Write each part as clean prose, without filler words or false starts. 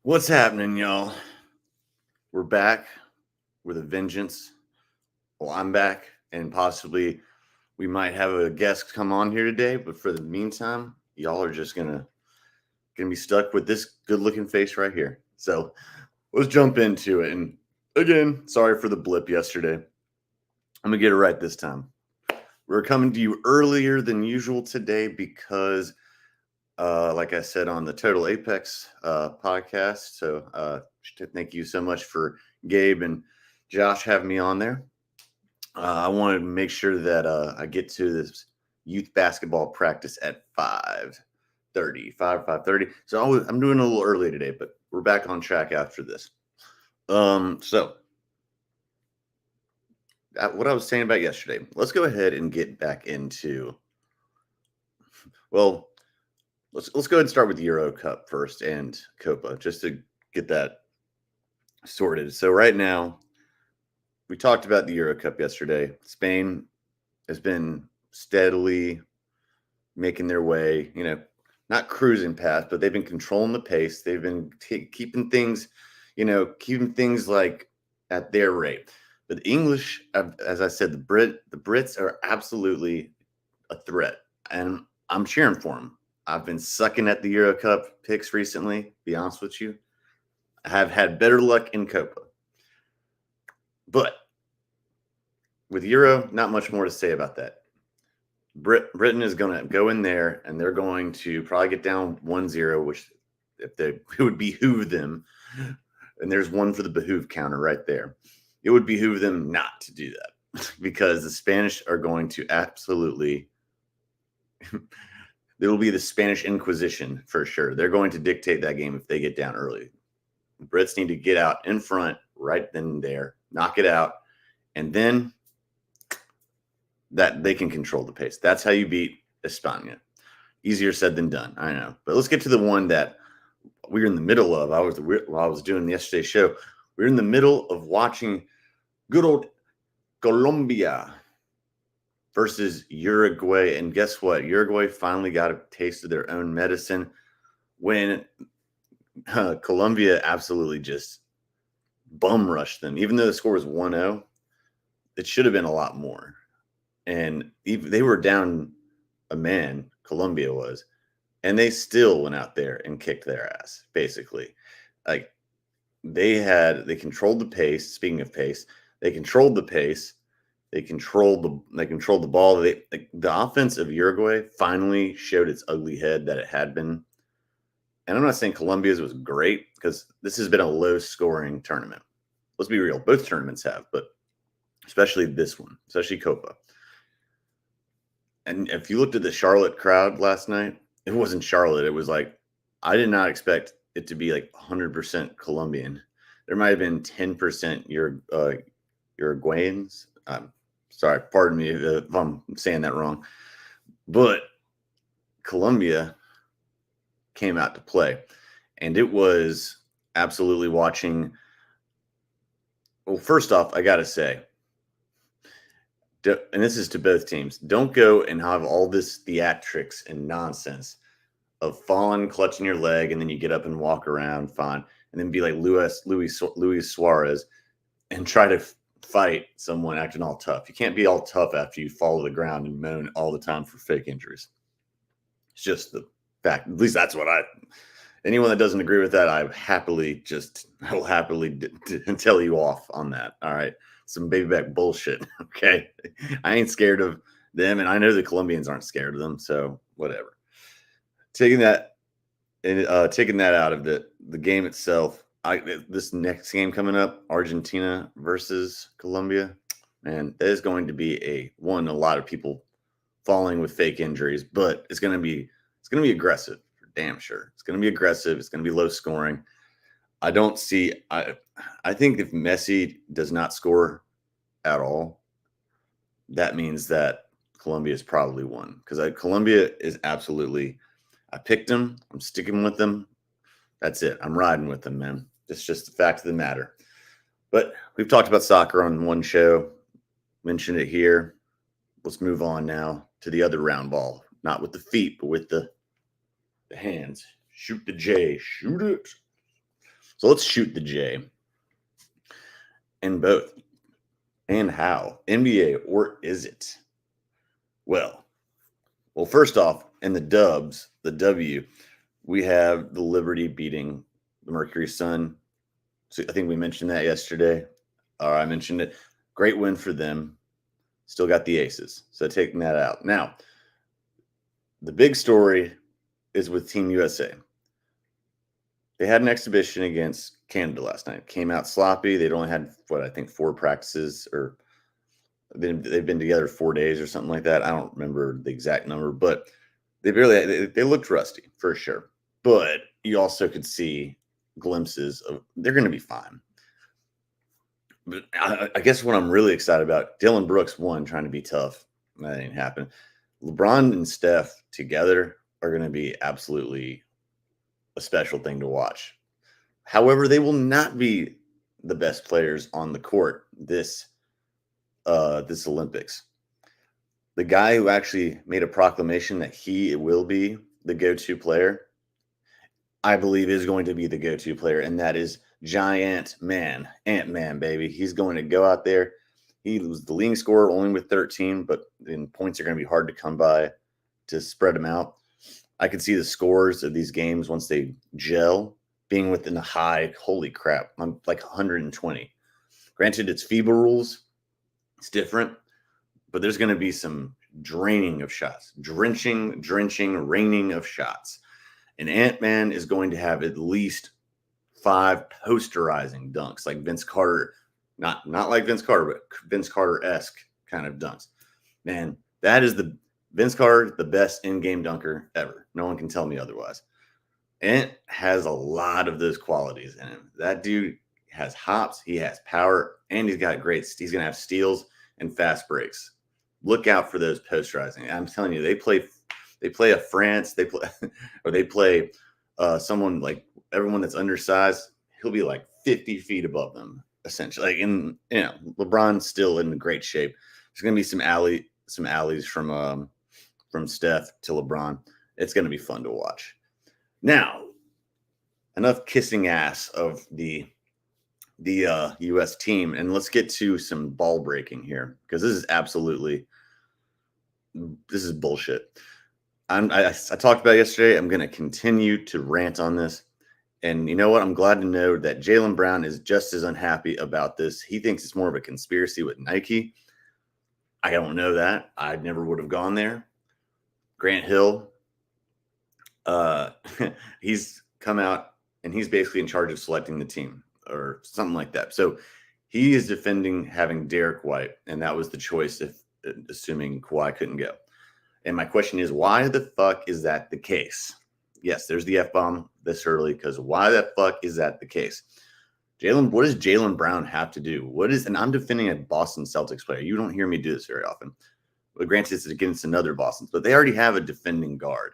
What's happening, y'all? We're back with a vengeance. Well, I'm back, and possibly we might have a guest come on here today. But for the meantime, y'all are just gonna be stuck with this good-looking face right here. So let's jump into it. And again, sorry for the blip yesterday. I'm gonna get it right this time. We're coming to you earlier than usual today because like I said on the Total Apex podcast. So thank you so much for Gabe and Josh having me on there. I wanted to make sure that I get to this youth basketball practice at 5:30. So I'm doing a little early today, but we're back on track after this. So what I was saying about yesterday, let's go ahead and get back into, well, Let's go ahead and start with the Euro Cup first and Copa, just to get that sorted. So right now, we talked about the Euro Cup yesterday. Spain has been steadily making their way, not cruising past, but they've been controlling the pace. They've been keeping things, like at their rate. But the English, as I said, the Brits are absolutely a threat, and I'm cheering for them. I've been sucking at the Euro Cup picks recently, be honest with you. I have had better luck in Copa. But with Euro, not much more to say about that. Britain is going to go in there, and they're going to probably get down 1-0, which it would behoove them. And there's one for the behoove counter right there. It would behoove them not to do that because the Spanish are going to absolutely... There will be the Spanish Inquisition for sure. They're going to dictate that game if they get down early. The Brits need to get out in front right then and there, knock it out, and then that they can control the pace. That's how you beat España. Easier said than done, I know. But let's get to the one that we were in the middle of. While I was doing yesterday's show, we were in the middle of watching good old Colombia versus Uruguay. And guess what? Uruguay finally got a taste of their own medicine when Colombia absolutely just bum rushed them. Even though the score was 1-0, it should have been a lot more. And they were down a man, Colombia was, and they still went out there and kicked their ass, basically. Like they controlled the pace. Speaking of pace, they controlled the pace. They controlled the ball. The offense of Uruguay finally showed its ugly head that it had been. And I'm not saying Colombia's was great because this has been a low-scoring tournament. Let's be real. Both tournaments have, but especially this one, especially Copa. And if you looked at the Charlotte crowd last night, it wasn't Charlotte. It was like, I did not expect it to be like 100% Colombian. There might have been 10% Uruguayans. Sorry, pardon me if I'm saying that wrong. But Colombia came out to play. And it was absolutely watching. Well, first off, I got to say, and this is to both teams, don't go and have all this theatrics and nonsense of falling, clutching your leg, and then you get up and walk around fine, and then be like Luis Suarez and try to fight someone acting all tough. You can't be all tough after you fall to the ground and moan all the time for fake injuries. It's just the fact. At least that's what anyone that doesn't agree with that, I will happily tell you off on that. All right. Some baby back bullshit. Okay. I ain't scared of them. And I know the Colombians aren't scared of them. So whatever. Taking that out of the game itself, this next game coming up, Argentina versus Colombia, man, that is going to be a lot of people falling with fake injuries, but it's going to be aggressive for damn sure. It's going to be aggressive. It's going to be low scoring. I don't see. I think if Messi does not score at all, that means that Colombia is probably won because Colombia is absolutely. I picked them. I'm sticking with them. That's it. I'm riding with them, man. It's just the fact of the matter. But we've talked about soccer on one show, mentioned it here. Let's move on now to the other round ball, not with the feet, but with the hands. Shoot the J. Shoot it. So let's shoot the J. And both. And how? NBA, or is it? Well, first off, in the dubs, the W, we have the Liberty beating the Mercury Sun. So I think we mentioned that yesterday. Or I mentioned it. Great win for them. Still got the Aces. So taking that out. Now, the big story is with Team USA. They had an exhibition against Canada last night. Came out sloppy. They'd only had, 4 practices, or they've been together 4 days or something like that. I don't remember the exact number, but they looked rusty for sure. But you also could see glimpses of they're going to be fine. But I guess what I'm really excited about, Dylan Brooks won trying to be tough. That ain't happening. LeBron and Steph together are going to be absolutely a special thing to watch. However, they will not be the best players on the court this Olympics. The guy who actually made a proclamation that he will be the go-to player, I believe is going to be the go-to player, and that is Ant-Man, baby. He's going to go out there. He was the leading scorer only with 13, but then points are going to be hard to come by to spread them out. I could see the scores of these games once they gel being within a high, holy crap, I'm like 120. Granted, it's FIBA rules. It's different, but there's going to be some draining of shots, drenching, raining of shots. And Ant-Man is going to have at least 5 posterizing dunks, like Vince Carter, not like Vince Carter, but Vince Carter-esque kind of dunks. Man, that is the Vince Carter, the best in-game dunker ever. No one can tell me otherwise. Ant has a lot of those qualities in him. That dude has hops, he has power, and he's got he's going to have steals and fast breaks. Look out for those posterizing. I'm telling you, they play a France, they play someone like everyone that's undersized. He'll be like 50 feet above them, essentially. Like, and LeBron's still in great shape. There's going to be some alleys from Steph to LeBron. It's going to be fun to watch. Now, enough kissing ass of the U.S. team, and let's get to some ball breaking here, because this is bullshit. I talked about it yesterday. I'm going to continue to rant on this. And you know what? I'm glad to know that Jaylen Brown is just as unhappy about this. He thinks it's more of a conspiracy with Nike. I don't know that. I never would have gone there. Grant Hill, he's come out and he's basically in charge of selecting the team or something like that. So he is defending having Derek White, and that was the choice assuming Kawhi couldn't go. And my question is, why the fuck is that the case? Yes, there's the F-bomb this early, because why the fuck is that the case? What does Jaylen Brown have to do? And I'm defending a Boston Celtics player. You don't hear me do this very often. But granted, it's against another Boston, but they already have a defending guard.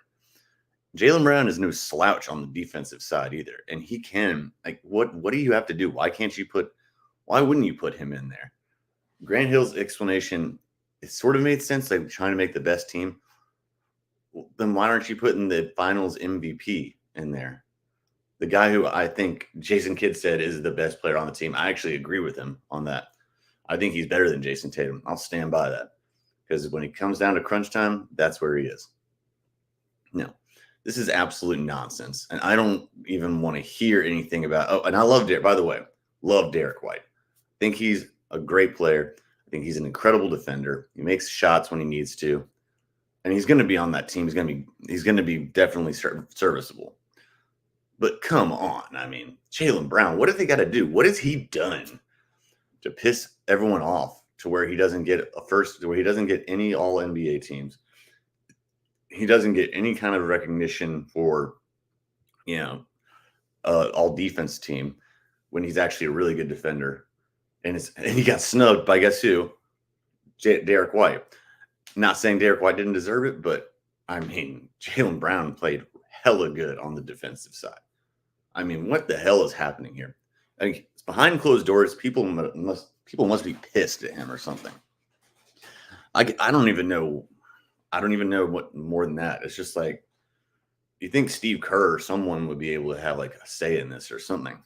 Jaylen Brown is no slouch on the defensive side either. And he can, what do you have to do? Why wouldn't you put him in there? Grant Hill's explanation, it sort of made sense, like trying to make the best team. Then why aren't you putting the finals MVP in there? The guy who I think Jason Kidd said is the best player on the team. I actually agree with him on that. I think he's better than Jason Tatum. I'll stand by that. Because when he comes down to crunch time, that's where he is. No, this is absolute nonsense. And I don't even want to hear anything about, and I love Derek, by the way, love Derek White. I think he's a great player. I think he's an incredible defender. He makes shots when he needs to. And he's going to be on that team. He's going to be definitely serviceable. But come on, I mean, Jaylen Brown, what have they got to do? What has he done to piss everyone off to where he doesn't get where he doesn't get any All NBA teams? he doesn't get any kind of recognition for, all defense team when he's actually a really good defender. And he got snubbed by guess who? Derek White. Not saying Derek White didn't deserve it, but I mean, Jaylen Brown played hella good on the defensive side. I mean, what the hell is happening here? I mean, it's behind closed doors. People must be pissed at him or something. I don't even know. I don't even know what more than that. It's just like, you think Steve Kerr or someone would be able to have like a say in this or something.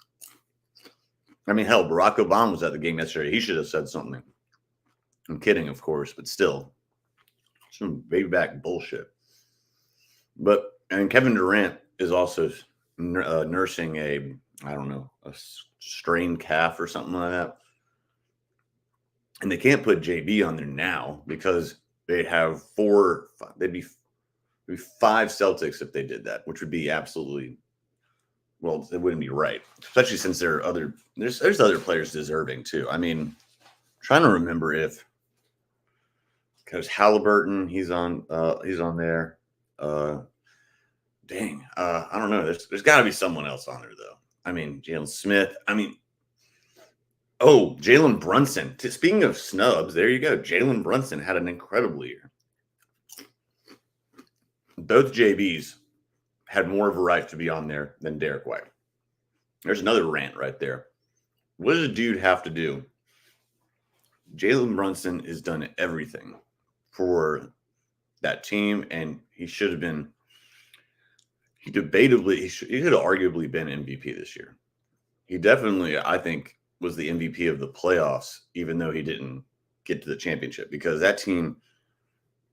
I mean, hell, Barack Obama was at the game yesterday. He should have said something. I'm kidding, of course, but still, some baby back bullshit. But and Kevin Durant is also nursing a strained calf or something like that, and they can't put JB on there now because they'd have they'd be 5 Celtics if they did that, which would be absolutely, well, it wouldn't be right, especially since there's other players deserving too. I mean, trying to remember if, because Halliburton, he's on there. Dang, I don't know. There's got to be someone else on there though. I mean, Jalen Smith. I mean, Jalen Brunson. Speaking of snubs, there you go. Jalen Brunson had an incredible year. Both JBs had more of a right to be on there than Derek White. There's another rant right there. What does a dude have to do? Jalen Brunson has done everything for that team, and he should have been. He could have arguably been MVP this year. He definitely, I think, was the MVP of the playoffs, even though he didn't get to the championship, because that team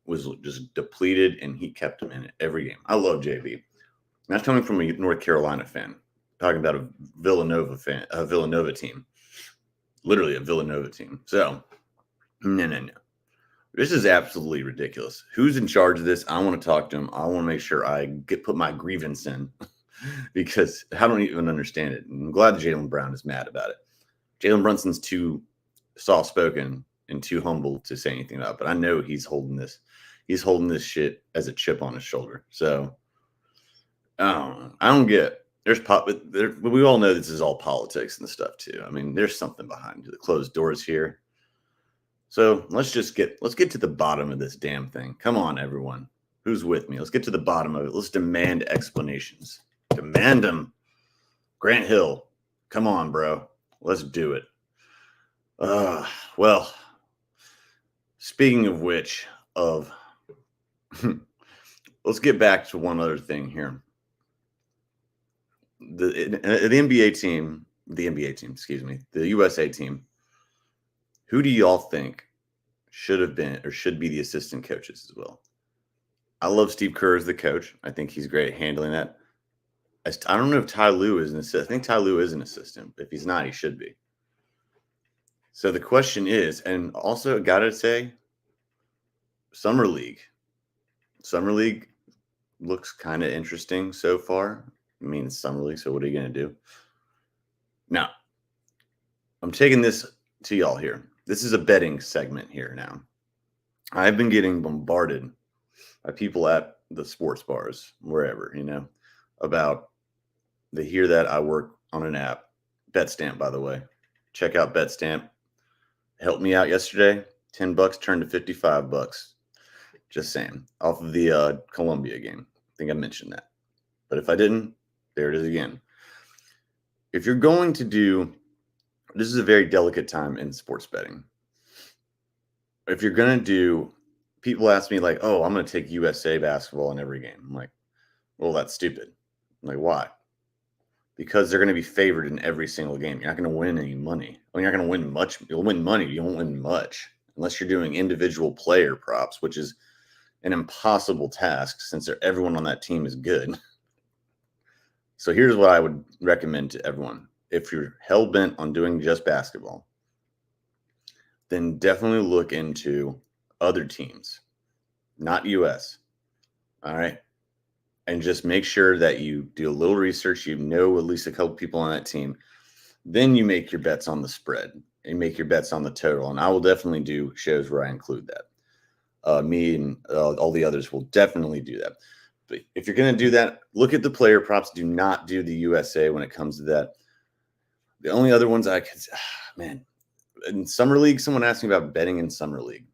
was just depleted, and he kept them in every game. I love JB. That's coming from a North Carolina fan, talking about a Villanova team, literally a Villanova team. So, no. This is absolutely ridiculous. Who's in charge of this? I want to talk to him. I want to make sure I put my grievance in because I don't even understand it. And I'm glad Jaylen Brown is mad about it. Jalen Brunson's too soft-spoken and too humble to say anything about it, but I know he's holding this. He's holding this shit as a chip on his shoulder. So I don't get. But we all know this is all politics and stuff too. I mean, there's something behind the closed doors here. So let's get to the bottom of this damn thing. Come on, everyone. Who's with me? Let's get to the bottom of it. Let's demand explanations. Demand them. Grant Hill, come on, bro. Let's do it. Well, speaking of which, let's get back to one other thing here. The USA team, who do y'all think should have been or should be the assistant coaches as well? I love Steve Kerr as the coach. I think he's great at handling that. I don't know if Ty Lue is an assistant. I think Ty Lue is an assistant. If he's not, he should be. So the question is, and also got to say, Summer League. Summer League looks kind of interesting so far. I mean, it's Summer League, so what are you going to do? Now, I'm taking this to y'all here. This is a betting segment here now. I've been getting bombarded by people at the sports bars, wherever, about they hear that I work on an app. BetStamp, by the way. Check out BetStamp. Helped me out yesterday. $10 turned to $55. Just saying. Off of the Columbia game. I think I mentioned that. But if I didn't, there it is again. If you're going to do, this is a very delicate time in sports betting. If you're going to do, people ask me like, oh, I'm going to take USA basketball in every game. I'm like, well, that's stupid. I'm like, why? Because they're going to be favored in every single game. You're not going to win any money. Well, you're not going to win much. You'll win money. You won't win much unless you're doing individual player props, which is an impossible task since everyone on that team is good. So here's what I would recommend to everyone. If you're hell-bent on doing just basketball, then definitely look into other teams, not US. All right? And just make sure that you do a little research. You know at least a couple people on that team. Then you make your bets on the spread and make your bets on the total. And I will definitely do shows where I include that. Me and all the others will definitely do that. But if you're going to do that, look at the player props. Do not do the USA when it comes to that. The only other ones I could, man, in Summer League, someone asked me about betting in Summer League.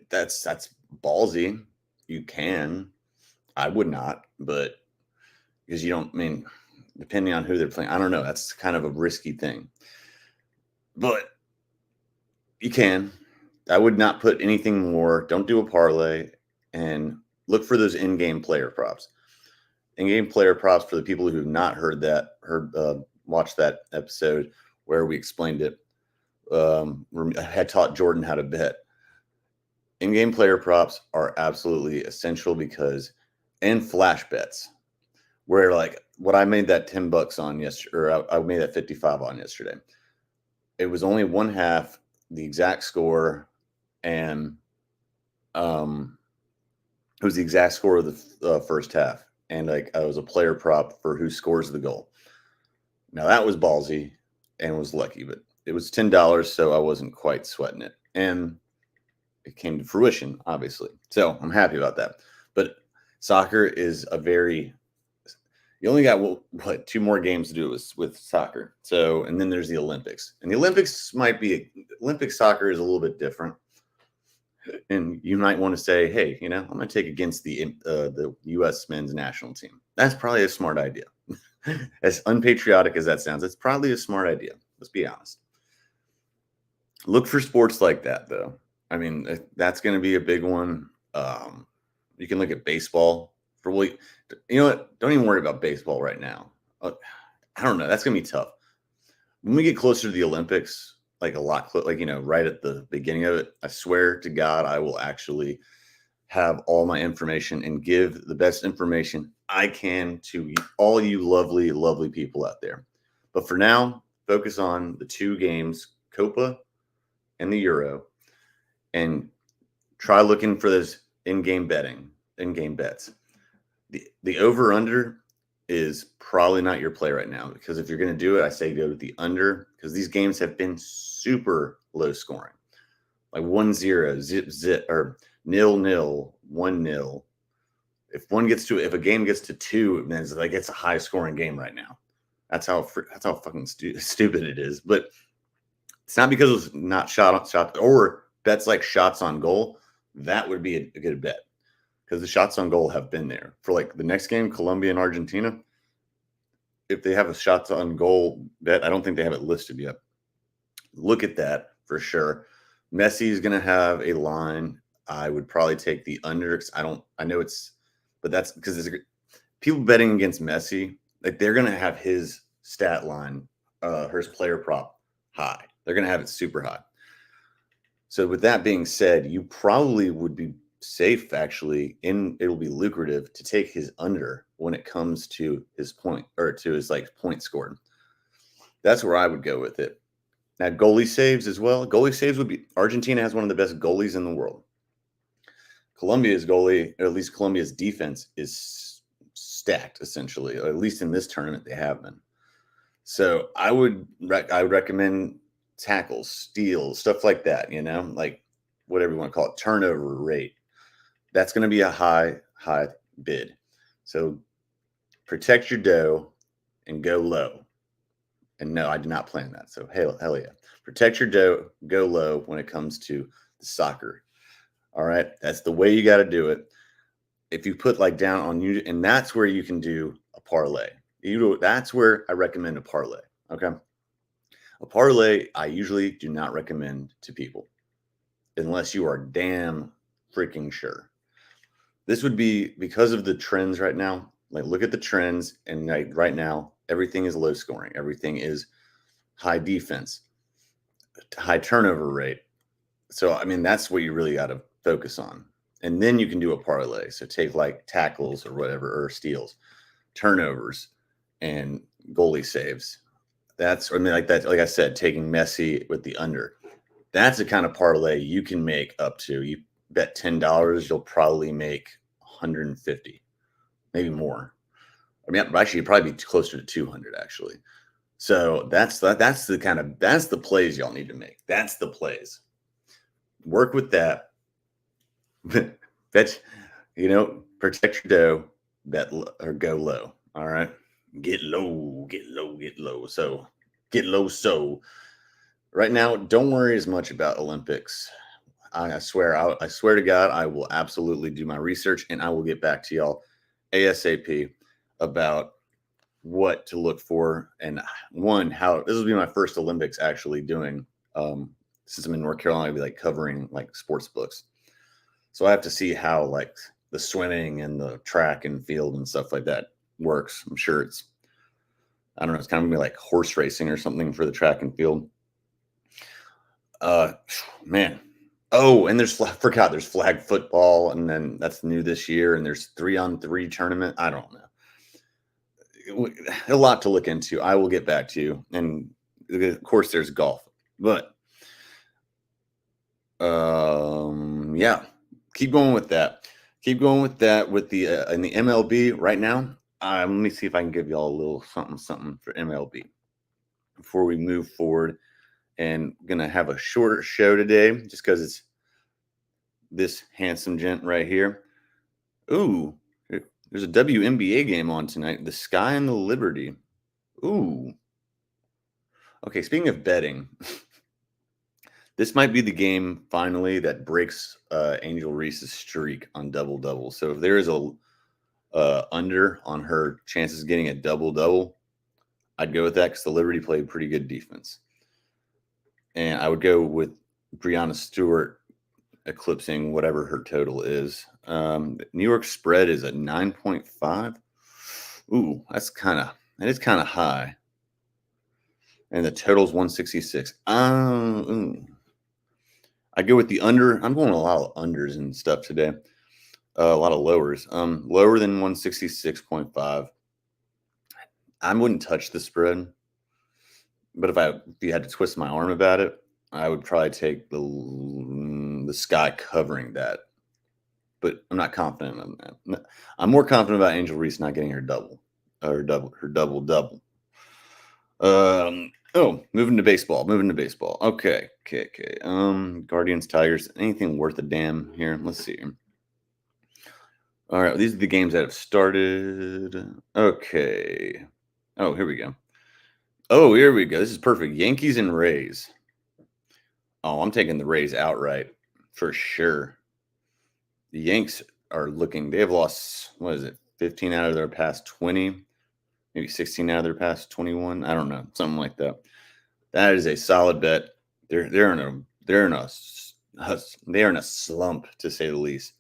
That's ballsy. You can. I would not, but because you don't, I mean, depending on who they're playing, I don't know. That's kind of a risky thing. But you can. I would not put anything more. Don't do a parlay and look for those in-game player props. In-game player props, for the people who have not watched that episode where we explained it. I had taught Jordan how to bet. In-game player props are absolutely essential and flash bets, where like what I made that $10 on yesterday, or I made that 55 on yesterday. It was only one half, the exact score, and it was the exact score of the first half. And like I was a player prop for who scores the goal. Now that was ballsy and was lucky, but it was $10, so I wasn't quite sweating it. And it came to fruition, obviously. So I'm happy about that. But soccer is you only got what 2 more games to do with soccer. So, and then there's the Olympics. And the Olympics Olympic soccer is a little bit different. And you might want to say, hey, I'm going to take against the U.S. men's national team. That's probably a smart idea. As unpatriotic as that sounds, it's probably a smart idea. Let's be honest. Look for sports like that, though. I mean, that's going to be a big one. You can look at baseball. You know what? Don't even worry about baseball right now. I don't know. That's going to be tough. When we get closer to the Olympics, like a lot, right at the beginning of it, I swear to God, I will actually have all my information and give the best information I can to all you lovely, lovely people out there. But for now, focus on the 2 games, Copa and the Euro, and try looking for those in-game bets. The over-under is probably not your play right now, because if you're going to do it, I say go to the under, because these games have been super low scoring, like 1-0, zip, or 0-0, 1-0. If a game gets to 2, then it's like it's a high scoring game right now. That's how fucking stupid it is. But it's not because it's not shot or bets like shots on goal. That would be a good bet, because the shots on goal have been there for like the next game, Colombia and Argentina. If they have a shots on goal bet, I don't think they have it listed yet. Look at that for sure. Messi is going to have a line. I would probably take the under. But that's because people betting against Messi, like they're going to have his stat line, his player prop high. They're going to have it super high. So with that being said, you probably would be safe, actually, it'll be lucrative to take his under when it comes to his point, or to his point scored. That's where I would go with it. Now, goalie saves as well. Goalie saves would be, Argentina has one of the best goalies in the world. Colombia's goalie, or at least Colombia's defense, is stacked, essentially, or at least in this tournament they have been. So I would recommend tackles, steals, stuff like that, like whatever you want to call it, turnover rate. That's going to be a high bid. So protect your dough and go low. And no, I did not plan that. So hell yeah. Protect your dough, go low when it comes to the soccer. All right. That's the way you got to do it. If you put down on you, and that's where you can do a parlay. That's where I recommend a parlay. Okay. A parlay, I usually do not recommend to people unless you are damn freaking sure. This would be because of the trends right now. Like, look at the trends, and right now, everything is low scoring. Everything is high defense, high turnover rate. So, I mean, that's what you really got to focus on. And then you can do a parlay. So take tackles or whatever, or steals, turnovers, and goalie saves. Like I said, taking Messi with the under. That's the kind of parlay you can make up to. You bet $10, you'll probably make 150, maybe more. I mean, actually, you'd probably be closer to 200, actually. So that's the plays y'all need to make. That's the plays. Work with that. Bet, protect your dough, or go low. All right. Get low, get low, get low. So get low. So right now, don't worry as much about Olympics. I swear, I swear to God, I will absolutely do my research and I will get back to y'all ASAP about what to look for and how this will be my first Olympics actually doing. Since I'm in North Carolina, I'll be like covering like sports books. So I have to see how like the swimming and the track and field and stuff like that works. I'm sure I don't know, it's kind of gonna be like horse racing or something for the track and field. Uh, man. Oh, and forgot there's flag football, and then that's new this year, and there's 3-on-3 tournament. I don't know. A lot to look into. I will get back to you. And of course there's golf. But yeah, keep going with that. Keep going with that with the in the MLB right now. Let me see if I can give y'all a little something for MLB before we move forward. And gonna have a shorter show today just because it's this handsome gent right here. Ooh, there's a WNBA game on tonight. The Sky and the Liberty. Ooh. Okay, speaking of betting, this might be the game finally that breaks Angel Reese's streak on double-double. So if there is a under on her chances of getting a double-double, I'd go with that because the Liberty played pretty good defense. And I would go with Breanna Stewart eclipsing whatever her total is. New York spread is at 9.5. Ooh, that is kind of high. And the total is 166. I go with the under. I'm going a lot of unders and stuff today. A lot of lowers. Lower than 166.5. I wouldn't touch the spread. But if you had to twist my arm about it, I would probably take the Sky covering that. But I'm not confident on that. I'm more confident about Angel Reese not getting her double. Moving to baseball. Okay. Guardians, Tigers. Anything worth a damn here? Let's see. All right, these are the games that have started. Okay. Oh, here we go. This is perfect. Yankees and Rays. Oh, I'm taking the Rays outright for sure. The Yanks they have lost, 15 out of their past 20, maybe 16 out of their past 21. I don't know, something like that. That is a solid bet. They're in a slump, to say the least.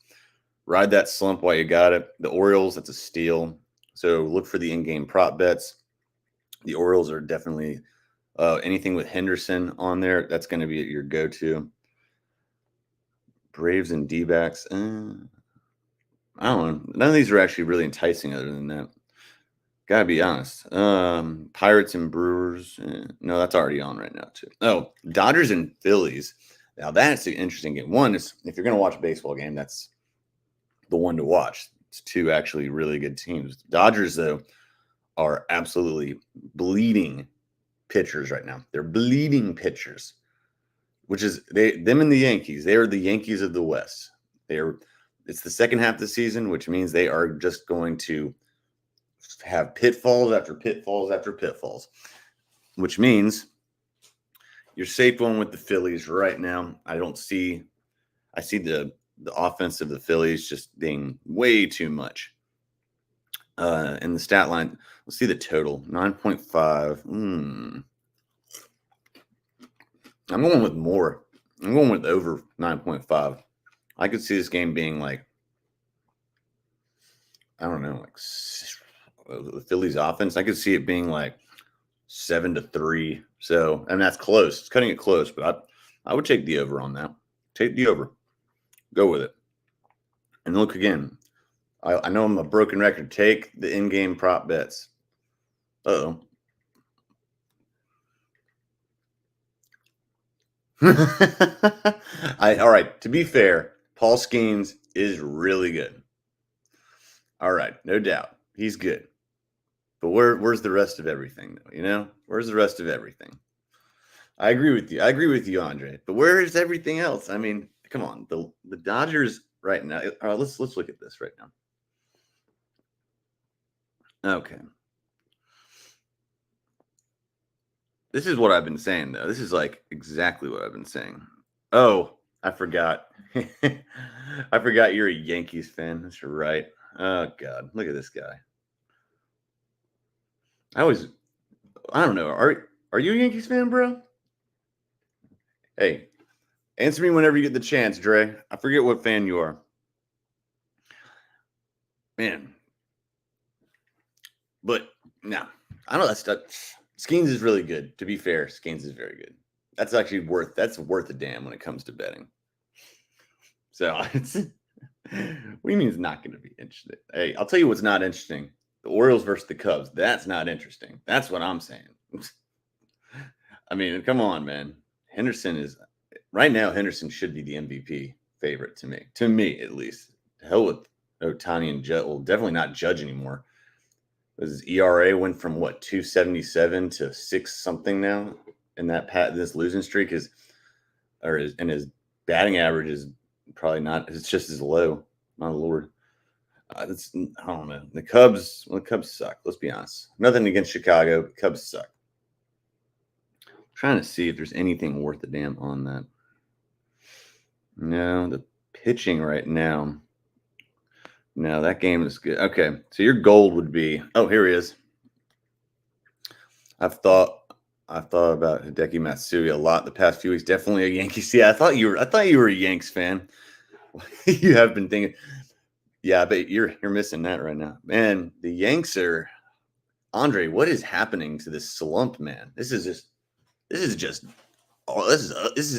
Ride that slump while you got it. The Orioles, that's a steal. So look for the in-game prop bets. The Orioles are definitely anything with Henderson on there. That's going to be your go-to. Braves and D-backs. I don't know. None of these are actually really enticing other than that. Gotta be honest. Pirates and Brewers. No, that's already on right now, too. Oh, Dodgers and Phillies. Now, that's an interesting game. One is, if you're going to watch a baseball game, that's the one to watch. It's two actually really good teams. Dodgers, though, are absolutely bleeding pitchers right now. They're bleeding pitchers, which is them and the Yankees. They are the Yankees of the West. It's the second half of the season, which means they are just going to have pitfalls after pitfalls after pitfalls, which means you're safe going with the Phillies right now. I see the offense of the Phillies just being way too much. In the stat line, let's see the total, 9.5. I'm going with more. I'm going with over 9.5. I could see this game being like, I don't know, like the Phillies offense. I could see it being like 7-3. So, and that's close. It's cutting it close, but I would take the over on that. Take the over. Go with it. And look again. I know I'm a broken record. Take the in-game prop bets. Uh-oh. All right. To be fair, Paul Skeens is really good. All right. No doubt. He's good. But where's the rest of everything, though? Where's the rest of everything? I agree with you. Andre. But where is everything else? I mean, come on. The Dodgers right now. All right, let's look at this right now. Okay. This is what I've been saying, though. This is like exactly what I've been saying. Oh, I forgot. I forgot you're a Yankees fan. That's right. Oh God, look at this guy. I don't know. Are you a Yankees fan, bro? Hey, answer me whenever you get the chance, Dre. I forget what fan you are. Man. But no, I don't know that stuff. Skeens is really good. To be fair, Skeens is very good. That's actually worth a damn when it comes to betting. So it's what do you mean it's not going to be interesting? Hey, I'll tell you what's not interesting. The Orioles versus the Cubs. That's not interesting. That's what I'm saying. I mean, come on, man. Henderson is right now. Henderson should be the MVP favorite to me. To me, at least. The hell with Ohtani and Judge. Well, definitely not Judge anymore. His ERA went from what 277 to 6 something now, and this losing streak is, and his batting average is probably not. It's just as low. My lord, I don't know. The Cubs suck. Let's be honest. Nothing against Chicago. Cubs suck. I'm trying to see if there's anything worth a damn on that. No, the pitching right now. No, that game is good. Okay, so your gold would be. Oh, here he is. I've thought about Hideki Matsui a lot the past few weeks. Definitely a Yankees. Yeah, I thought you were a Yanks fan. You have been thinking. Yeah, but you're missing that right now, man. The Yanks are. Andre, what is happening to this slump, man? This is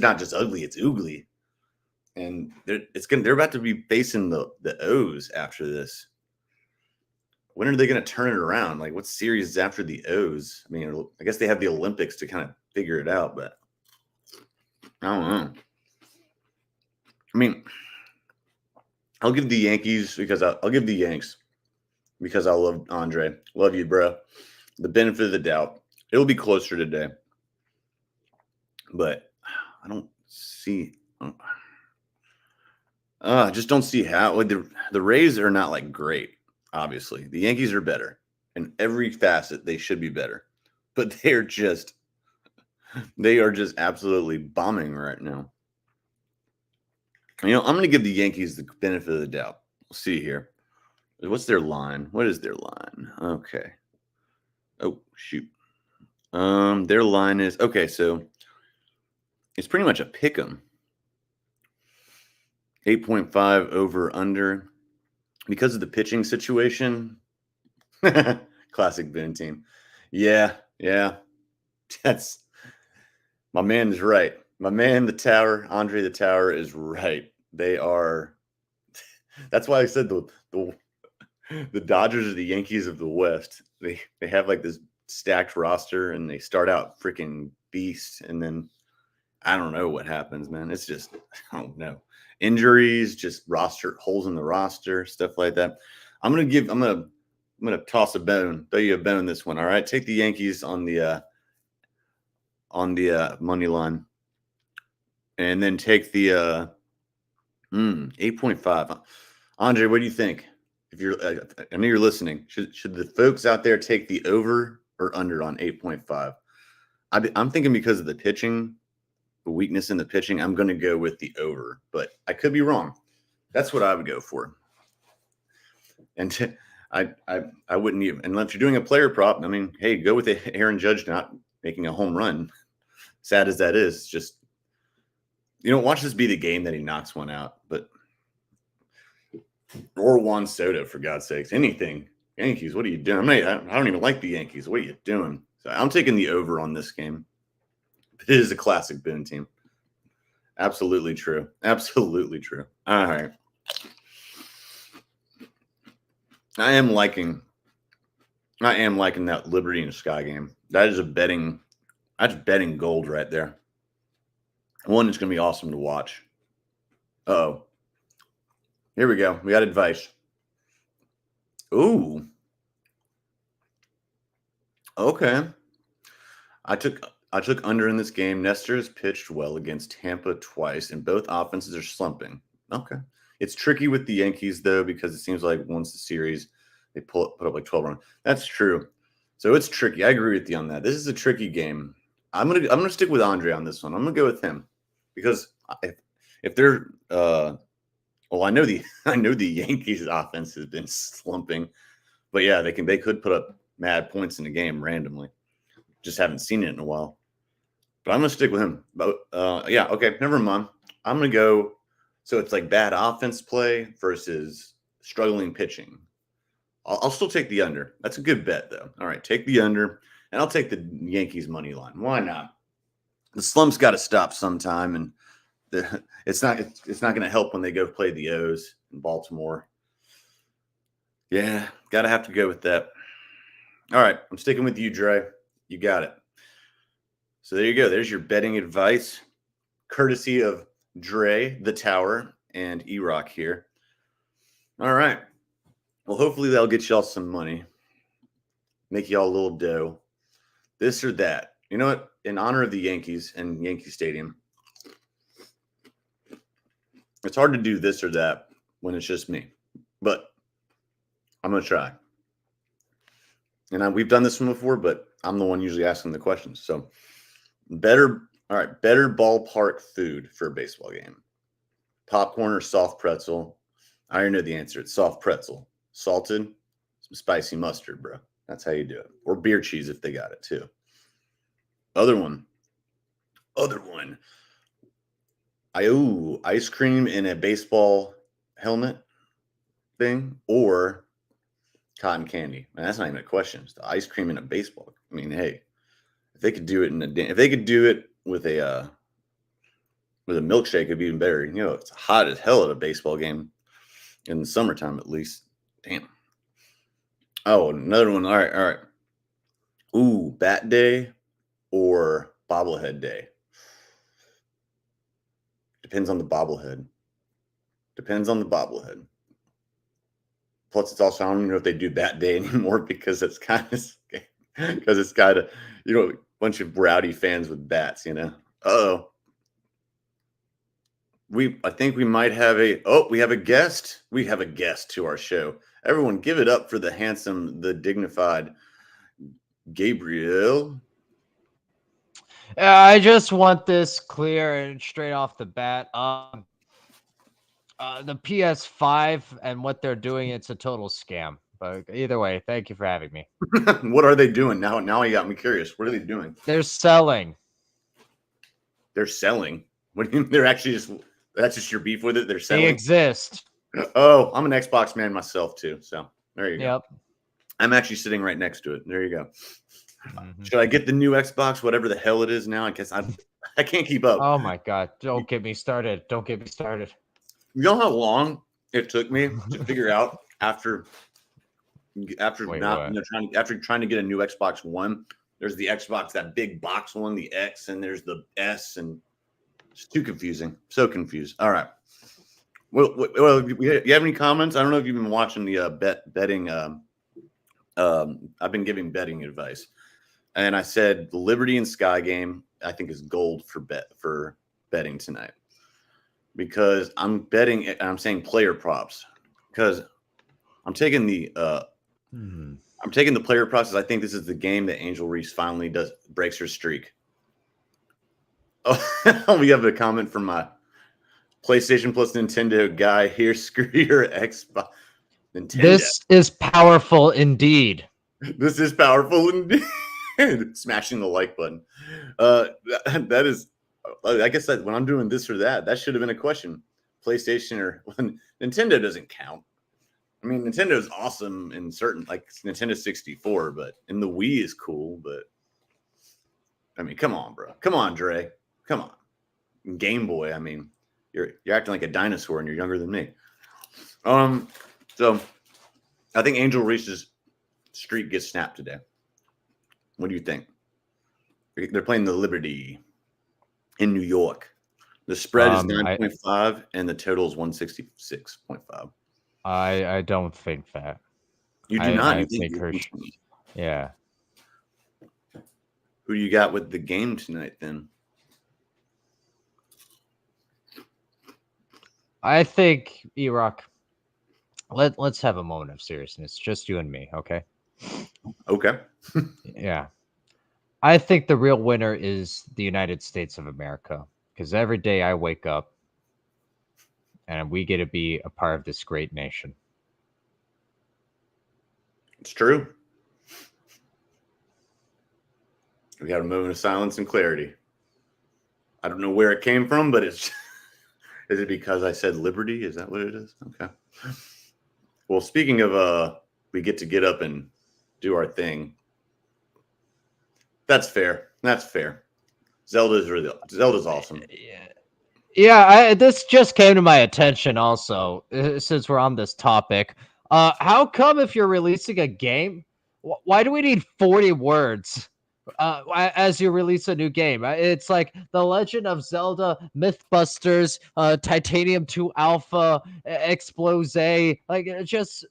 not just ugly. It's oogly. And they're about to be facing the O's after this. When are they going to turn it around? Like, what series is after the O's? I mean, I guess they have the Olympics to kind of figure it out, but I don't know. I mean, I'll give the Yankees I'll give the Yanks because I love Andre. Love you, bro. The benefit of the doubt. It'll be closer today, but I don't see. I just don't see how. Like the Rays are not like great. Obviously, the Yankees are better in every facet. They should be better, but they are just absolutely bombing right now. I'm going to give the Yankees the benefit of the doubt. We'll see here. What's their line? What is their line? Okay. Oh shoot. Their line is okay. So it's pretty much a pick 'em. 8.5 over under. Because of the pitching situation. Classic Boone team. Yeah. That's my man is right. My man, the Tower, Andre the Tower is right. They are. That's why I said the Dodgers are the Yankees of the West. They have like this stacked roster and they start out freaking beast, and then I don't know what happens, man. It's just I don't know. Injuries, just roster holes in the roster, stuff like that. I'm gonna toss a bone, throw you a bone this one. All right, take the Yankees on the money line, and then take the 8.5. Andre, what do you think? If you're, I know you're listening. Should the folks out there take the over or under on 8.5? I'm thinking because of the pitching. The weakness in the pitching, I'm going to go with the over, but I could be wrong. That's what I would go for. And I wouldn't even, unless you're doing a player prop. I mean, hey, go with Aaron Judge not making a home run. Sad as that is, just watch this be the game that he knocks one out. But or Juan Soto, for God's sakes, anything. Yankees, what are you doing? I don't even like the Yankees. What are you doing? So I'm taking the over on this game. It is a classic Boone team. Absolutely true. Absolutely true. All right. I am liking that Liberty and Sky game. That's betting gold right there. One, it's going to be awesome to watch. Uh-oh. Here we go. We got advice. Ooh. Okay. I took under in this game. Nestor has pitched well against Tampa twice, and both offenses are slumping. Okay. It's tricky with the Yankees though, because it seems like once the series they put up like 12 runs. That's true. So it's tricky. I agree with you on that. This is a tricky game. I'm gonna stick with Andre on this one. I'm gonna go with him because if they're well, I know the Yankees offense has been slumping, but yeah, they could put up mad points in the game randomly. Just haven't seen it in a while. But I'm gonna stick with him. But yeah, okay, never mind. I'm gonna go. So it's like bad offense play versus struggling pitching. I'll still take the under. That's a good bet though. All right, take the under, and I'll take the Yankees money line. Why not? The slump's got to stop sometime, and it's not going to help when they go play the O's in Baltimore. Yeah, gotta have to go with that. All right, I'm sticking with you, Dre. You got it. So there you go. There's your betting advice, courtesy of Dre, the Tower, and E-Rock here. All right. Well, hopefully that'll get y'all some money, make y'all a little dough, this or that. You know what? In honor of the Yankees and Yankee Stadium, it's hard to do this or that when it's just me, but I'm going to try. And we've done this one before, but I'm the one usually asking the questions. So better ballpark food for a baseball game. Popcorn or soft pretzel? I already know the answer. It's soft pretzel. Salted, some spicy mustard, bro. That's how you do it. Or beer cheese if they got it too. Other one. Ice cream in a baseball helmet thing or cotton candy. Man, that's not even a question. It's the ice cream in a baseball. I mean, hey, if they could do it with a milkshake, it'd be even better. You know, it's hot as hell at a baseball game in the summertime, at least. Damn. Oh, another one. All right. Ooh, bat day or bobblehead day. Depends on the bobblehead. Plus, it's also, I don't even know if they do bat day anymore because it's kind of a bunch of rowdy fans with bats, you know. Uh-oh. I think we might have we have a guest. We have a guest to our show. Everyone give it up for the handsome, the dignified Gabriel. I just want this clear and straight off the bat. The PS5 and what they're doing, it's a total scam. But either way, thank you for having me. What are they doing now? Now you got me curious. What are they doing? They're selling. They're selling. What do you mean? They're actually that's just your beef with it? They're selling? They exist. Oh, I'm an Xbox man myself too. So there you go. Yep. I'm actually sitting right next to it. There you go. Mm-hmm. Should I get the new Xbox, whatever the hell it is now? I guess I can't keep up. Oh my God. Don't get me started. You know how long it took me to figure out after trying to get a new Xbox One? There's the Xbox, that big box one, the X, and there's the S, and it's too confusing. So confused. All right. Well, you have any comments? I don't know if you've been watching the betting. I've been giving betting advice, and I said the Liberty and Sky game I think is gold for betting tonight because I'm betting and I'm saying player props because I'm taking the player props. I think this is the game that Angel Reese finally breaks her streak. Oh, we have a comment from my PlayStation Plus Nintendo guy here. Screw your Xbox. Nintendo. This is powerful indeed. This is powerful indeed. Smashing the like button. That is, I guess that when I'm doing this or that should have been a question. PlayStation or Nintendo doesn't count. I mean, Nintendo is awesome in certain, like Nintendo 64, and the Wii is cool. But I mean, come on, bro. Come on, Dre. Come on. Game Boy. I mean, you're acting like a dinosaur and you're younger than me. So I think Angel Reese's streak gets snapped today. What do you think? They're playing the Liberty in New York. The spread is 9.5 and the total is 166.5. I don't think that. You do not? I think yeah. Who do you got with the game tonight then? I think E-Rock. Let's have a moment of seriousness, just you and me, okay? Okay. Yeah. I think the real winner is the United States of America because every day I wake up and we get to be a part of this great nation. It's true. We got a moment of silence and clarity. I don't know where it came from, but it's is it because I said liberty? Is that what it is? Okay. Well, speaking of we get up and do our thing. That's fair. That's fair. Zelda's awesome. Yeah, this just came to my attention also, since we're on this topic. How come if you're releasing a game, why do we need 40 words as you release a new game? It's like The Legend of Zelda, Mythbusters, Titanium 2 Alpha, Explose. Like, just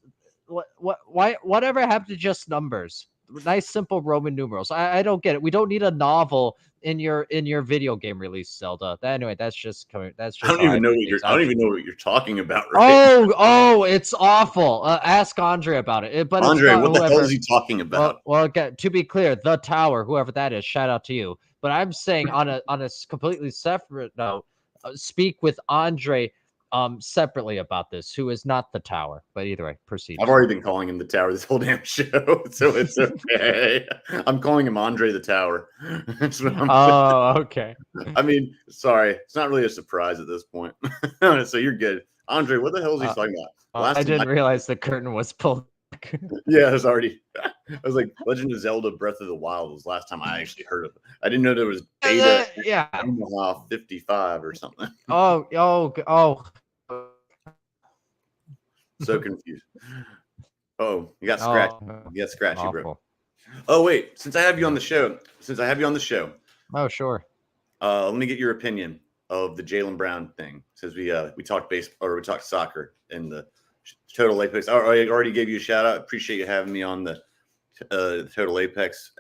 why, whatever happened to just numbers? Nice, simple Roman numerals. I don't get it. We don't need a novel in your video game release, Zelda. Anyway, that's just coming. That's I just don't how I even know view what things. I don't even know what you're talking about right Oh, it's awful. Ask Andre about it. But it's Andre, not what the hell is whoever. he talking about? Well, again, to be clear, the tower, whoever that is, shout out to you. But I'm saying on a completely separate note, speak with Andre separately about this, who is not the tower. But either way, proceed. I've already been calling him the Tower this whole damn show, so it's okay. I'm calling him Andre the Tower. That's what I'm Oh, okay. I mean, sorry, it's not really a surprise at this point. So you're good, Andre. What the hell is he talking about? I didn't realize the curtain was pulled back. Yeah, it was already. I was like, Legend of Zelda: Breath of the Wild was the last time I actually heard of it. I didn't know there was beta Yeah. Omaha 55 or something. Oh. So confused. Oh, you got scratchy. You got scratchy, awful. bro. Oh wait, since I have you on the show, Oh sure. Let me get your opinion of the Jaylen Brown thing. Since we talked baseball or we talked soccer in the Total Apex. I already gave you a shout out. Appreciate you having me on the Total Apex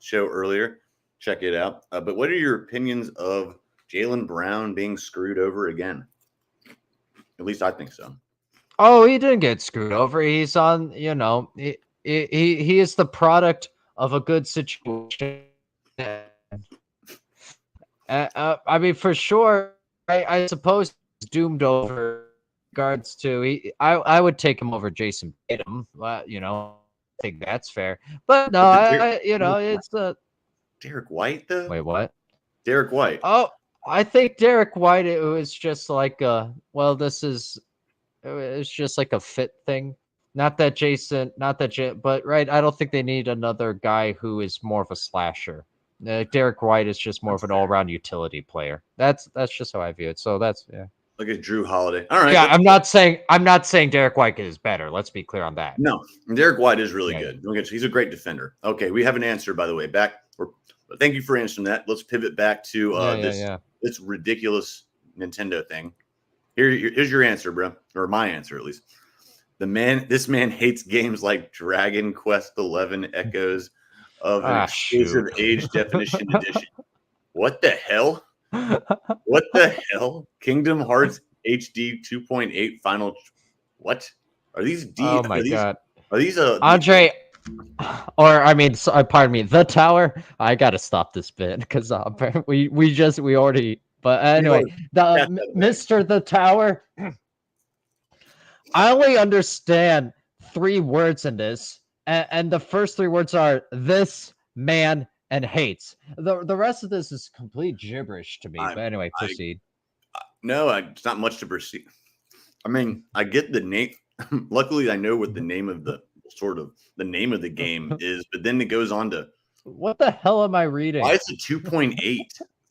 show earlier. Check it out. But what are your opinions of Jaylen Brown being screwed over again? At least I think so. Oh, he didn't get screwed over. He's on, he is the product of a good situation. I mean, for sure, I suppose he's doomed over regards to I would take him over Jason Tatum. I think that's fair. But no, it's the Derek White though. Wait, what? Derek White. Oh, I think Derek White. It was just like it's just like a fit thing. Not that but right. I don't think they need another guy who is more of a slasher. Derek White is just more of an all-around utility player. That's just how I view it. So that's Look at Drew Holiday. All right. Yeah, I'm not saying Derek White is better. Let's be clear on that. No, Derek White is really good. He's a great defender. Okay, we have an answer, by the way. Thank you for answering that. Let's pivot back to this ridiculous Nintendo thing. Here's your answer, bro, or my answer at least. This man hates games like Dragon Quest XI Echoes of an exclusive age definition edition. What the hell? What the hell? Kingdom Hearts HD 2.8 final. What are these? Oh my god! Are these Andre? Pardon me. The Tower. I gotta stop this bit because we already. But anyway, Mr. The Tower. I only understand 3 words in this, and the first 3 words are this man and hates. The rest of this is complete gibberish to me. But anyway, proceed. It's not much to proceed. I mean, I get the name. Luckily, I know what the name of the game is, but then it goes on to what the hell am I reading? Why is it 2.8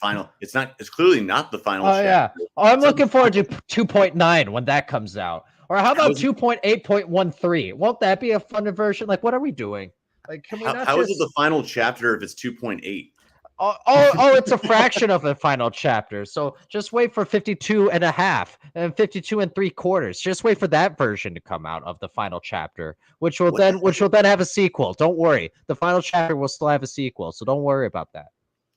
final? It's not. It's clearly not the final. Oh yeah. Oh, I'm looking forward to 2.9 when that comes out. Or how about 2.8.13? Won't that be a fun version? Like, what are we doing? Like, can we not? How is it the final chapter if it's 2.8? Oh, it's a fraction of the final chapter. So just wait for 52 and a half and 52 and 3/4. Just wait for that version to come out of the final chapter, which will then have a sequel. Don't worry. The final chapter will still have a sequel. So don't worry about that.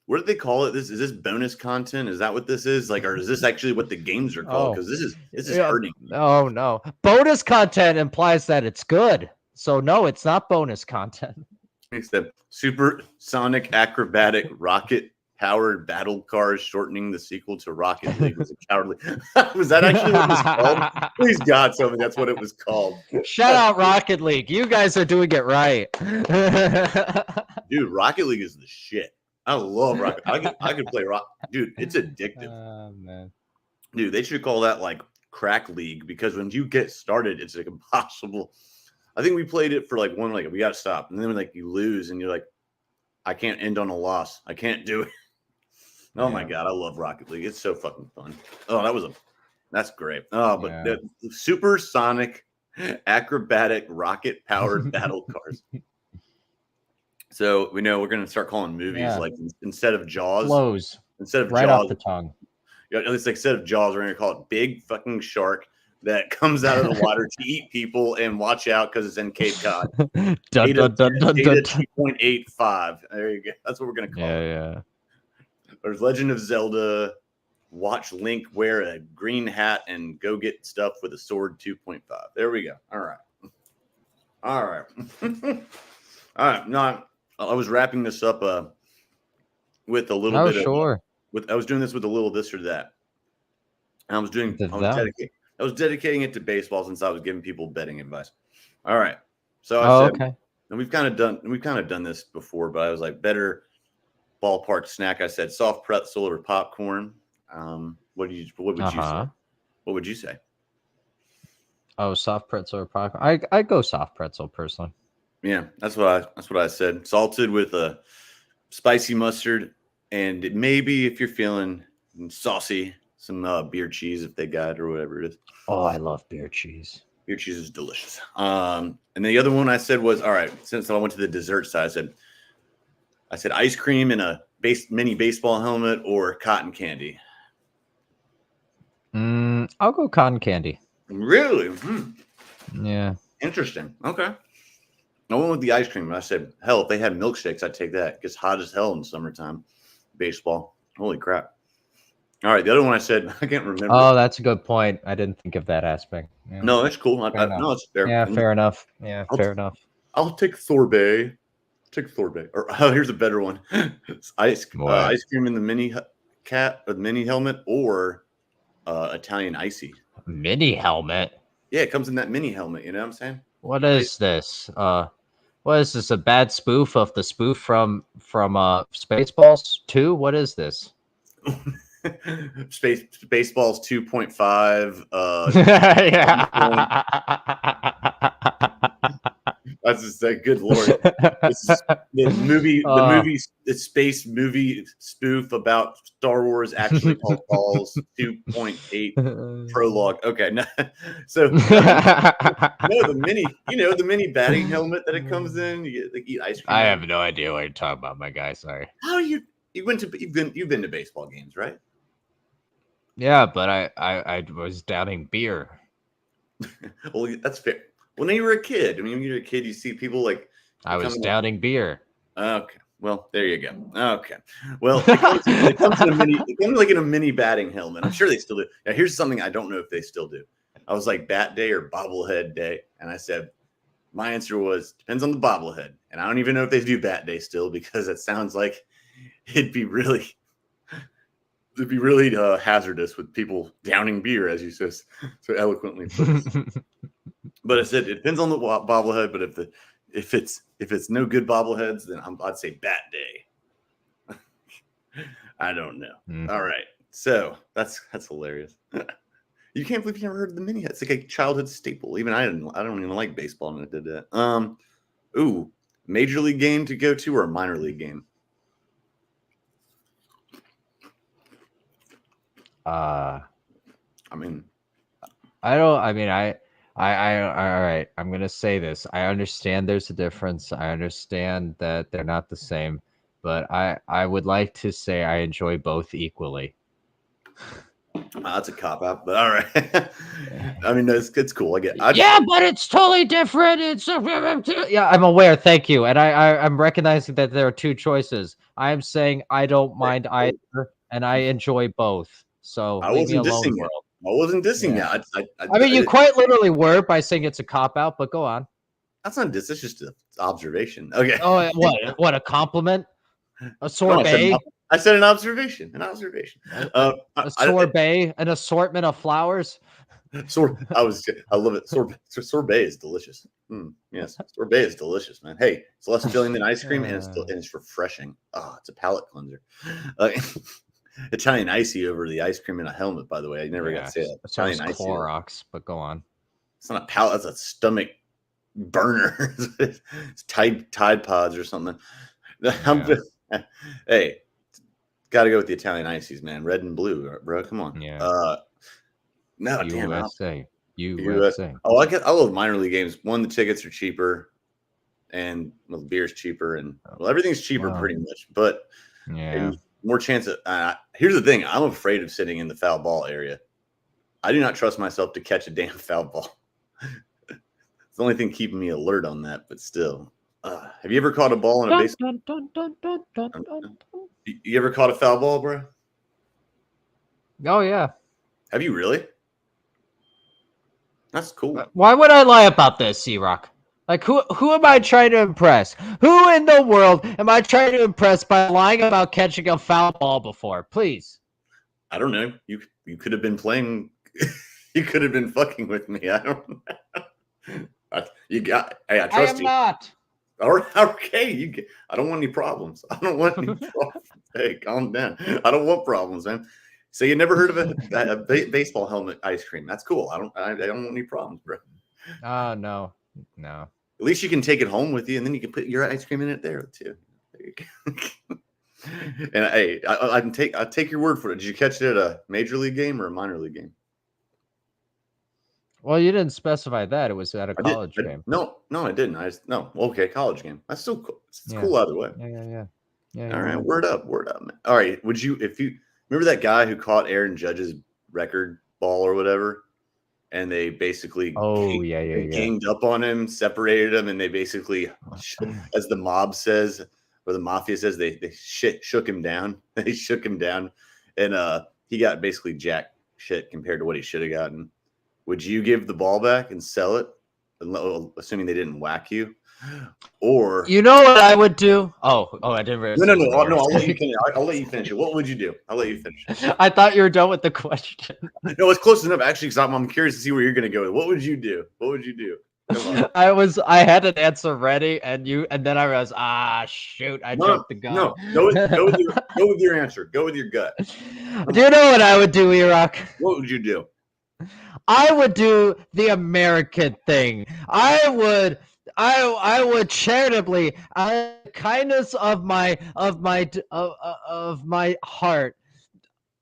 What do they call it? Is this bonus content? Is that what this is? Like, or is this actually what the games are called? Oh, Because this is yeah. hurting me. Oh no. Bonus content implies that it's good. So no, it's not bonus content. Except supersonic acrobatic rocket powered battle cars shortening the sequel to Rocket League was a cowardly. Was that actually what it was called? Please God, tell me that's what it was called. Shout out Rocket League. You guys are doing it right. Dude, Rocket League is the shit. I love Rocket. I could play Rock. Dude, it's addictive. Oh man. Dude, they should call that like crack league because when you get started, it's like impossible. I think we played it for like we got to stop. And then like you lose and you're like, I can't end on a loss. I can't do it. Oh my God. I love Rocket League. It's so fucking fun. Oh, that's great. Oh, but the supersonic acrobatic rocket powered battle cars. So we know we're going to start calling movies like instead of Jaws. Flows. Instead of right Jaws, off the tongue. At least like instead of Jaws, we're going to call it Big Fucking Shark that comes out of the water to eat people and watch out because it's in Cape Cod. Data 2.85. There you go. That's what we're going to call it. Yeah. There's Legend of Zelda. Watch Link wear a green hat and go get stuff with a sword 2.5. There we go. All right. All right. No, I was wrapping this up with a little bit of I was doing this with a little this or that. And I was dedicating it to baseball since I was giving people betting advice. All right. So I said, okay. And we've kind of done this before, but I was like, better ballpark snack. I said soft pretzel or popcorn. What would you say? What would you say? Oh, soft pretzel or popcorn. I go soft pretzel personally. Yeah, that's what I said. Salted with a spicy mustard, and maybe if you're feeling saucy, some beer cheese if they got it or whatever it is. Oh, I love beer cheese. Beer cheese is delicious. And the other one I said was, all right, since I went to the dessert side, I said ice cream in a mini baseball helmet or cotton candy. I'll go cotton candy. Really? Yeah. Interesting. Okay. I went with the ice cream. I said, hell, if they had milkshakes, I'd take that. It gets hot as hell in summertime. Baseball. Holy crap. All right. The other one I said, I can't remember. Oh, that's a good point. I didn't think of that aspect. Yeah. No, that's cool. No, it's fair. Yeah, fair enough. Yeah, fair enough. I'll take sorbet. Or here's a better one. Ice cream in the mini helmet or Italian icy. Mini helmet? Yeah, it comes in that mini helmet. You know what I'm saying? What is this? What is this? A bad spoof of the spoof from Spaceballs 2? What is this? Spaceballs 2.5. Yeah. That's just like, good lord. This is the space movie spoof about Star Wars actually called Balls 2.8 prologue. Okay, no, so the mini batting helmet that it comes in. You get, like, eat ice cream. I have no idea what you're talking about, my guy. Sorry. How you've been to baseball games, right? Yeah, but I was downing beer. Well, that's fair. When you were a kid, when you were a kid, you see people like I was downing beer. Okay, well there you go. Okay, well it comes in a mini batting helmet. I'm sure they still do. Now here's something I don't know if they still do. I was like bat day or bobblehead day, and I said my answer was depends on the bobblehead, and I don't even know if they do bat day still because it sounds like it'd be really hazardous with people downing beer, as you so eloquently put. But I said it depends on the bobblehead. But if it's no good bobbleheads, then I'd say bat day. I don't know. All right, so that's hilarious. You can't believe you never heard of the mini. It's like a childhood staple. Even I don't even like baseball, and I did that. Major league game to go to or a minor league game? All right. I'm going to say this. I understand there's a difference. I understand that they're not the same, but I would like to say I enjoy both equally. That's a cop out, but all right. I mean, it's cool. Yeah, but it's totally different. It's yeah, I'm aware. Thank you, and I'm recognizing that there are two choices. I am saying I don't mind either, and I enjoy both. So I leave me wasn't alone, dissing it. world. I wasn't dissing Yeah. it. I mean, you quite literally were by saying it's a cop out, but go on. That's not diss. It's just an observation. Okay. Oh, what? What a compliment? A No, sorbet? I said an observation. An observation. A sorbet? An assortment of flowers? I love it. Sorbet is delicious. Yes, sorbet is delicious, man. Hey, it's less filling than ice cream, and it's refreshing. Oh, it's a palate cleanser. Italian icy over the ice cream in a helmet. By the way, I never got to say that. Italian icy. Clorox, but go on. It's not a palate. That's a stomach burner. It's Tide Pods or something. Yeah. Hey, got to go with the Italian ices, man. Red and blue, bro. Come on. Yeah. No, USA. Oh, I love minor league games. One, the tickets are cheaper, and the beer's cheaper, and everything's cheaper pretty much. But more chance of. Here's the thing: I'm afraid of sitting in the foul ball area. I do not trust myself to catch a damn foul ball. It's the only thing keeping me alert on that. But still, have you ever caught a ball in a baseball? You ever caught a foul ball, bro? Oh yeah. Have you really? That's cool. Why would I lie about this, C-Rock? Like, who am I trying to impress? Who in the world am I trying to impress by lying about catching a foul ball before? Please. I don't know. You could have been playing. You could have been fucking with me. I don't know. Hey, I trust you. I am not. All right, okay. I don't want any problems. I don't want any problems. Hey, calm down. I don't want problems, man. So you never heard of a baseball helmet ice cream? That's cool. I don't want any problems, bro. No. At least you can take it home with you, and then you can put your ice cream in it there too. There you go. And hey, I take your word for it. Did you catch it at a major league game or a minor league game? Well, you didn't specify that. It was at a college game. No, I didn't. Okay, college game. That's still cool. It's cool either way. Yeah. All right, word up, man. All right, if you remember that guy who caught Aaron Judge's record ball or whatever, and they basically ganged up on him, separated him, and they basically, as the mob says, or the mafia says, they shook him down. They shook him down, and he got basically jack shit compared to what he should have gotten. Would you give the ball back and sell it, assuming they didn't whack you? Or you know what I would do? Oh, I didn't realize. No. I'll let you finish. I'll let you finish it. What would you do? I'll let you finish. I thought you were done with the question. No, it's close enough actually, because I'm curious to see where you're going to go. What would you do? I had an answer ready, and then I realized, shoot, I jumped the gun. No, go with your answer. Go with your gut. Do you know what I would do, Iraq? What would you do? I would do the American thing. I would charitably, kindness of my heart,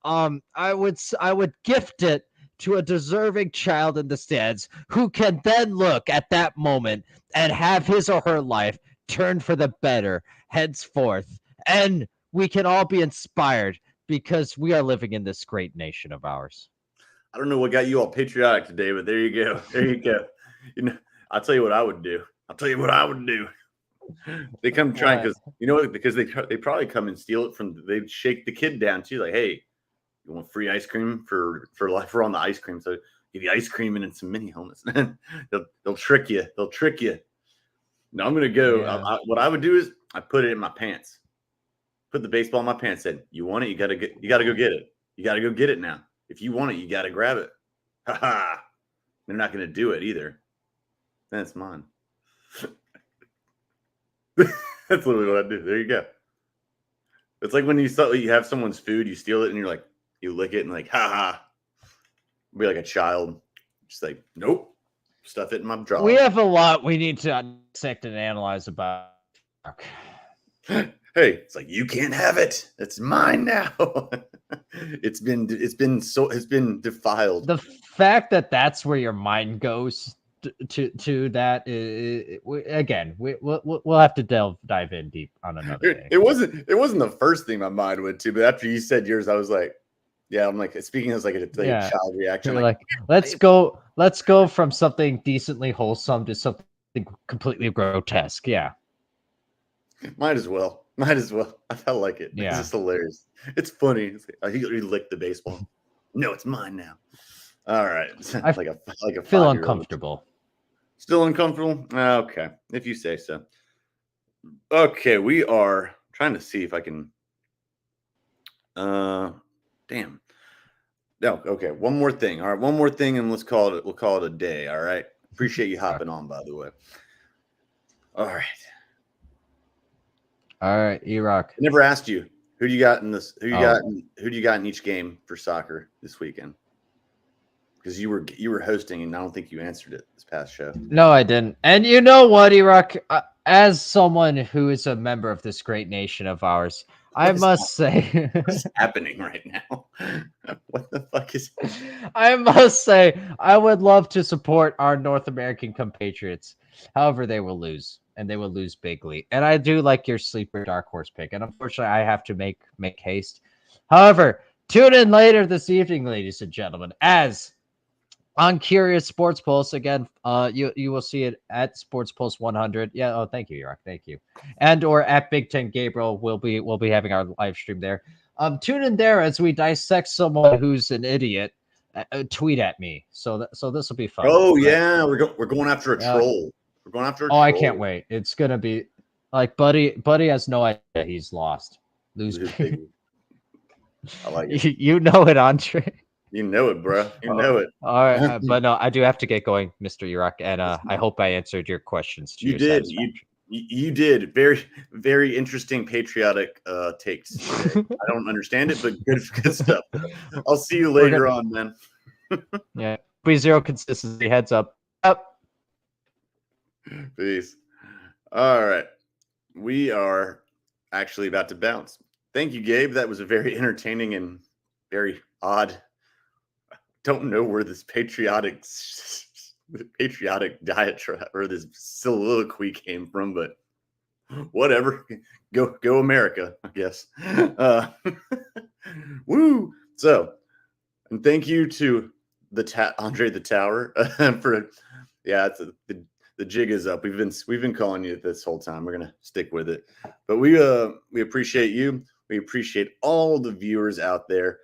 I would gift it to a deserving child in the stands who can then look at that moment and have his or her life turn for the better henceforth, and we can all be inspired because we are living in this great nation of ours. I don't know what got you all patriotic today, but there you go. You know, I'll tell you what I would do. They come trying because they probably come and steal it from. They'd shake the kid down too, like, hey, you want free ice cream for life? We're on the ice cream, so give you ice cream and some mini helmets. They'll trick you. No, I'm gonna go. Yeah. What I would do is I put it in my pants. Put the baseball in my pants. Said, you want it? You gotta go get it. You gotta go get it now. If you want it, you got to grab it. Ha ha. They're not going to do it either. Then it's mine. That's literally what I do. There you go. It's like when you have someone's food, you steal it, and you're like, you lick it, and like, ha ha. Be like a child. Just like, nope. Stuff it in my drawer. We have a lot we need to dissect and analyze about. Hey, it's like, you can't have it. It's mine now. It's been defiled. The fact that that's where your mind goes to that again, we'll have to dive in deep on another day. It wasn't the first thing my mind went to, but after you said yours, I was like, Yeah, I'm like speaking as like a child reaction. You're Like, let's go from something decently wholesome to something completely grotesque. Yeah. might as well. Might as well. I like it. It's Yeah. just hilarious. It's funny. It's like, he licked the baseball. No, it's mine now. All right. I like a feel 5-year-old. uncomfortable. Still uncomfortable? Okay. If you say so. Okay, we are trying to see if I can damn. No, okay. One more thing. All right, one more thing, and we'll call it a day. All right. Appreciate you hopping on, by the way. All right. All right, E-Rock. I never asked you who do you got in this. Who do you got in each game for soccer this weekend? Because you were hosting, and I don't think you answered it this past show. No, I didn't. And you know what, E-Rock? As someone who is a member of this great nation of ours, I must say, what's happening right now? What the fuck is? I must say, I would love to support our North American compatriots. However, they will lose, and they will lose bigly. And I do like your sleeper dark horse pick, and unfortunately, I have to make haste. However, tune in later this evening, ladies and gentlemen, as on Curious Sports Pulse again. You will see it at Sports Pulse 100. Yeah. Oh, thank you, York. Thank you. And or at Big Ten Gabriel. We'll be having our live stream there. Tune in there as we dissect someone who's an idiot. Tweet at me. So this will be fun. Oh right? Yeah, we're going after a troll. We're going after a troll. I can't wait. It's gonna be like Buddy has no idea he's lost. Lose. I like it. You know it, Andre. You know it, bro. You know it. All right, but no, I do have to get going, Mr. Iraq, and I hope I answered your questions. You did. You did. Very, very interesting patriotic takes today. I don't understand it, but good stuff. I'll see you later on, man. Yeah, be zero consistency. Heads up. Up. Peace. All right, we are actually about to bounce. Thank you, Gabe. That was a very entertaining and very odd. Don't know where this patriotic diatribe or this soliloquy came from, but whatever. Go America, I guess. Woo! So, and thank you to Andre the Tower for the jig is up. We've been calling you this whole time. We're gonna stick with it, but we appreciate you. We appreciate all the viewers out there.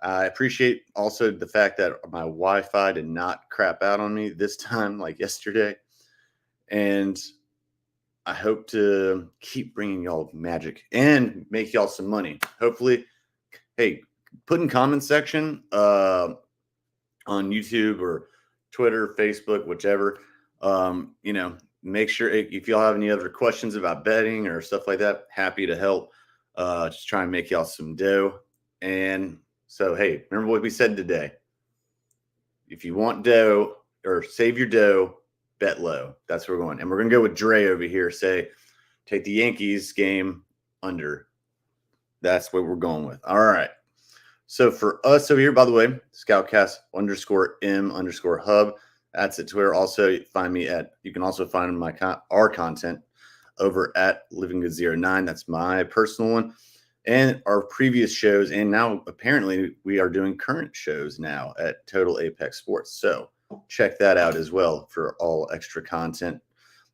I appreciate also the fact that my Wi-Fi did not crap out on me this time like yesterday. And I hope to keep bringing y'all magic and make y'all some money. Hopefully, hey, put in comment section on YouTube or Twitter, Facebook, whichever. Make sure if y'all have any other questions about betting or stuff like that, happy to help. Just try and make y'all some dough. And so, hey, remember what we said today. If you want dough or save your dough, bet low. That's where we're going. And we're going to go with Dre over here. Take the Yankees game under. That's what we're going with. All right. So for us over here, by the way, ScOutCast _M_hub. That's at Twitter. Also, you can also find our content over at LivingGood09. That's my personal one. And our previous shows, and now apparently we are doing current shows now at Total Apex Sports. So check that out as well for all extra content.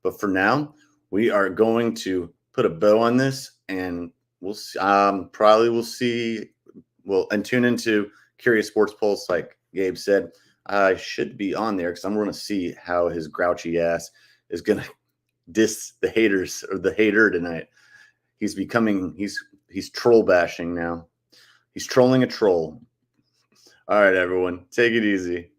But for now, we are going to put a bow on this, and we'll see. And tune into Curious Sports Pulse, like Gabe said. I should be on there because I'm going to see how his grouchy ass is going to diss the haters or the hater tonight. He's troll bashing now. He's trolling a troll. All right, everyone, take it easy.